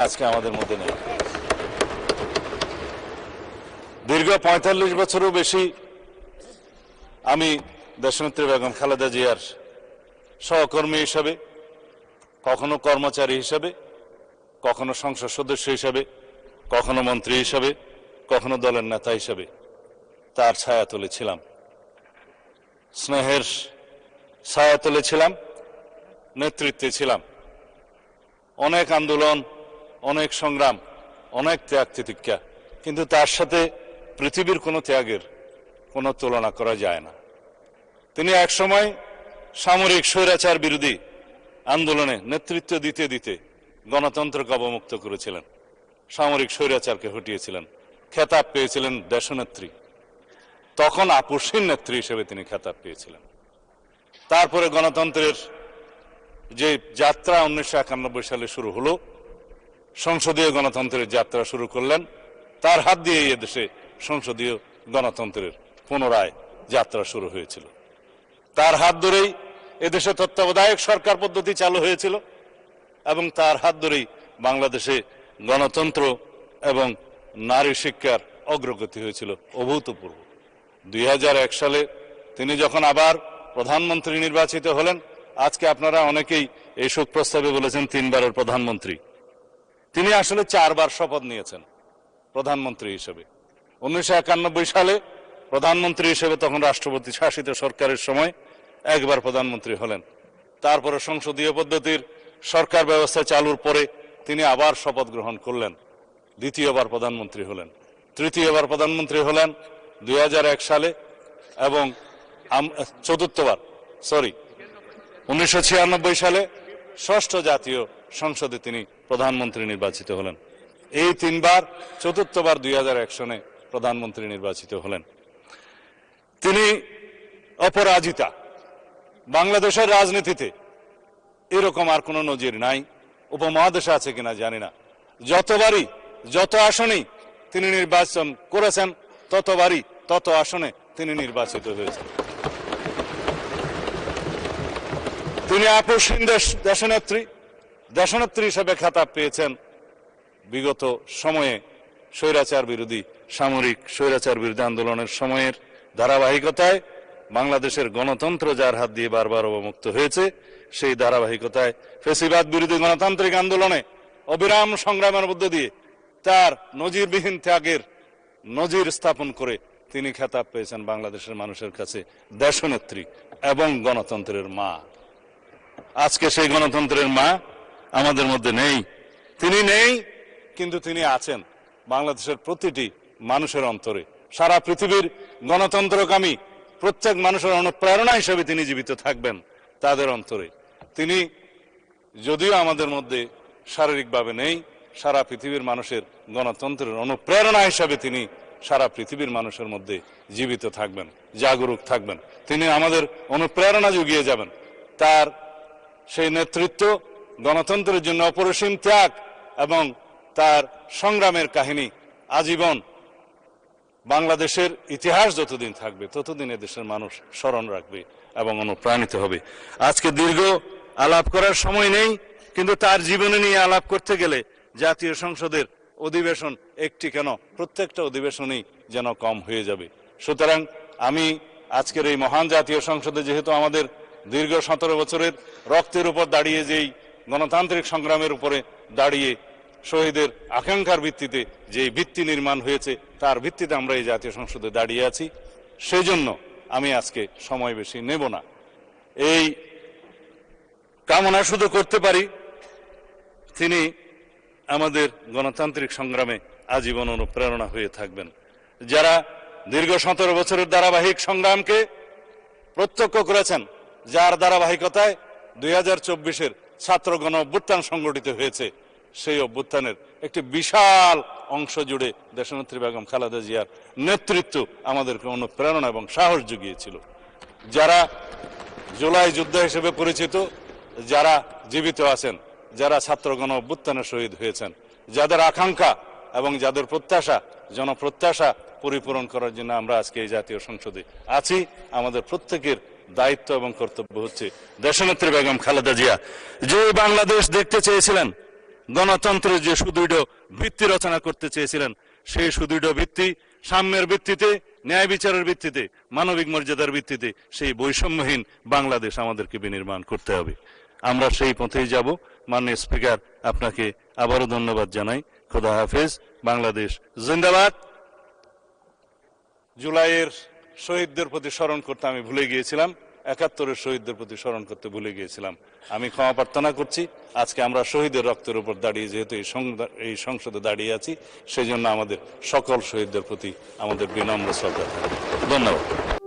আজকে আমাদের মধ্যে নেই। দীর্ঘ ৪৫ বছরও বেশি আমি দেশনেত্রী বেগম খালেদা জিয়ার সহকর্মী হিসাবে, কখনো কর্মচারী হিসাবে, কখনো সংসদ সদস্য হিসাবে, কখনো মন্ত্রী হিসাবে, কখনো দলের নেতা হিসাবে তার ছায়াতলে ছিলাম, স্নেহের ছায়াতলে ছিলাম, নেতৃত্বে ছিলাম। অনেক আন্দোলন, অনেক সংগ্রাম, অনেক ত্যাগ তিতিক্ষা, কিন্তু তার সাথে পৃথিবীর কোনো ত্যাগের কোনো তুলনা করা যায় না। তিনি একসময় সামরিক স্বৈরাচার বিরোধী আন্দোলনে নেতৃত্ব দিতে দিতে গণতন্ত্রকে অবমুক্ত করেছিলেন, সামরিক স্বৈরাচারকে হটিয়েছিলেন, খেতাব পেয়েছিলেন দেশনেত্রী। তখন আপসহীন নেত্রী হিসেবে তিনি খেতাব পেয়েছিলেন। তারপরে গণতন্ত্রের যে যাত্রা ১৯৯১ সালে শুরু হলো, সংসদীয় গণতন্ত্রের যাত্রা শুরু করলেন। তার হাত দিয়ে এদেশে সংসদীয় গণতন্ত্রের পুনরায় যাত্রা শুরু হয়েছিল। তার হাত ধরেই এদেশে তত্ত্বাবধায়ক সরকার পদ্ধতি চালু হয়েছিল এবং তার হাত ধরেই বাংলাদেশে গণতন্ত্র এবং নারী শিক্ষার অগ্রগতি হয়েছিল অভূতপূর্ব। ২০০১ সালে তিনি যখন আবার প্রধানমন্ত্রী নির্বাচিত হলেন, আজকে আপনারা অনেকেই এই শোক প্রস্তাবে বলেছেন ৩ বারের প্রধানমন্ত্রী। তিনি আসলে ৪ বার শপথ নিয়েছেন প্রধানমন্ত্রী হিসেবে। ১৯৯১ সালে প্রধানমন্ত্রী হিসেবে, তখন রাষ্ট্রপতি শাসিত সরকারের সময় একবার প্রধানমন্ত্রী হলেন। তারপরে সংসদীয় পদ্ধতির সরকার ব্যবস্থা চালুর পরে তিনি আবার শপথ গ্রহণ করলেন, দ্বিতীয়বার প্রধানমন্ত্রী হলেন। তৃতীয়বার প্রধানমন্ত্রী হলেন ২০০১ সালে এবং চতুর্থবার ১৯৯৬ সালে ষষ্ঠ জাতীয় সংসদে তিনি প্রধানমন্ত্রী নির্বাচিত হলেন। এই ৩ বার, চতুর্থবার ২০০১ সনে প্রধানমন্ত্রী নির্বাচিত হলেন। তিনি অপরাজিতা। বাংলাদেশের রাজনীতিতে এরকম আর কোনো নজির নাই, উপমহাদেশে আছে কিনা জানি না। যতবারই যত আসনেই তিনি নির্বাচন করেছেন, ততবারই তত আসনে তিনি নির্বাচিত হয়েছেন। তিনি আপসহীন দেশনেত্রী হিসেবে খেতাব পেয়েছেন। বিগত সময়ে স্বৈরাচার বিরোধী, সামরিক স্বৈরাচার বিরোধী আন্দোলনের সময়ের ধারাবাহিকতায় বাংলাদেশের গণতন্ত্র যার হাত দিয়ে বারবার অবমুক্ত হয়েছে, সেই ধারাবাহিকতায় ফ্যাসিবাদ বিরোধী গণতান্ত্রিক আন্দোলনে অবিরাম সংগ্রামের মধ্য দিয়ে তার নজিরবিহীন ত্যাগের নজির স্থাপন করে তিনি খেতাব পেয়েছেন বাংলাদেশের মানুষের কাছে দেশনেত্রী এবং গণতন্ত্রের মা। আজকে সেই গণতন্ত্রের মা আমাদের মধ্যে নেই। তিনি নেই, কিন্তু তিনি আছেন বাংলাদেশের প্রতিটি মানুষের অন্তরে। সারা পৃথিবীর গণতন্ত্রকামী প্রত্যেক মানুষের অনুপ্রেরণা হিসেবে তিনি জীবিত থাকবেন তাদের অন্তরে। তিনি যদিও আমাদের মধ্যে শারীরিকভাবে নেই, সারা পৃথিবীর মানুষের গণতন্ত্রের অনুপ্রেরণা হিসাবে তিনি সারা পৃথিবীর মানুষের মধ্যে জীবিত থাকবেন, জাগরুক থাকবেন। তিনি আমাদের অনুপ্রেরণা জুগিয়ে যাবেন। তার সেই নেতৃত্ব, গণতন্ত্রের জন্য অপরিসীম ত্যাগ এবং তার সংগ্রামের কাহিনী আজীবন বাংলাদেশের ইতিহাস যতদিন থাকবে ততদিন এদেশের মানুষ স্মরণ রাখবে এবং অনুপ্রাণিত হবে। আজকে দীর্ঘ আলাপ করার সময় নেই, কিন্তু তার জীবনী নিয়ে আলাপ করতে গেলে জাতীয় সংসদের অধিবেশন একটি কেন, প্রত্যেকটা অধিবেশনই যেন কম হয়ে যাবে। সুতরাং আমি আজকের এই মহান জাতীয় সংসদে, যেহেতু আমাদের দীর্ঘ ১৭ বছরের রক্তের উপর দাঁড়িয়ে, যেই গণতান্ত্রিক সংগ্রামের উপরে দাঁড়িয়ে শহীদের আকাঙ্ক্ষার ভিত্তিতে যেই ভিত্তি নির্মাণ হয়েছে, তার ভিত্তিতে আমরা এই জাতীয় সংসদে দাঁড়িয়ে আছি, সেই জন্য আমি আজকে সময় বেশি নেব না। এই কামনা শুধু করতে পারি তিনি আমাদের গণতান্ত্রিক সংগ্রামে আজীবন অনুপ্রেরণা হয়ে থাকবেন। যারা দীর্ঘ ১৭ বছরের ধারাবাহিক সংগ্রামকে প্রত্যক্ষ করেছেন, যার ধারাবাহিকতায় ২০২৪-এর ছাত্র গণ অভ্যুত্থান সংগঠিত হয়েছে, সেই অভ্যুত্থানের একটি বিশাল অংশ জুড়ে দেশনেত্রী বেগম খালেদা জিয়ার নেতৃত্ব আমাদেরকে অনুপ্রেরণা এবং সাহস জুগিয়েছিল। যারা জুলাই যোদ্ধা হিসেবে পরিচিত, যারা জীবিত আছেন, যারা ছাত্র গণ অভ্যুত্থানে শহীদ হয়েছেন, যাদের আকাঙ্ক্ষা এবং যাদের প্রত্যাশা, জনপ্রত্যাশা পরিপূরণ করার জন্য আমরা আজকে এই জাতীয় সংসদে আছি। আমাদের প্রত্যেকের দায়িত্ব এবং কর্তব্য হচ্ছে দেশনেত্রী বেগম খালেদা জিয়া যে বাংলাদেশ দেখতে চেয়েছিলেন, গণতন্ত্রের যে সুদৃঢ় ভিত্তি রচনা করতে চেয়েছিলেন, সেই সুদৃঢ় ভিত্তি, সাম্যের ভিত্তিতে, ন্যায় বিচারের ভিত্তিতে, মানবিক মর্যাদার ভিত্তিতে সেই বৈষম্যহীন বাংলাদেশ আমাদেরকে বিনির্মাণ করতে হবে। আমরা সেই পথেই যাব। মাননীয় স্পিকার, আপনাকে আবারও ধন্যবাদ জানাই। খোদা হাফেজ। বাংলাদেশ জিন্দাবাদ। জুলাইয়ের শহীদদের প্রতি স্মরণ করতে আমি ভুলে গিয়েছিলাম, ৭১-এর শহীদদের প্রতি স্মরণ করতে ভুলে গিয়েছিলাম। আমি ক্ষমা প্রার্থনা করছি। আজকে আমরা শহীদের রক্তের উপর দাঁড়িয়ে যেহেতু এই সংসদে দাঁড়িয়ে আছি, সেই জন্য আমাদের সকল শহীদদের প্রতি আমাদের বিনম্র শ্রদ্ধা থাকবে। ধন্যবাদ।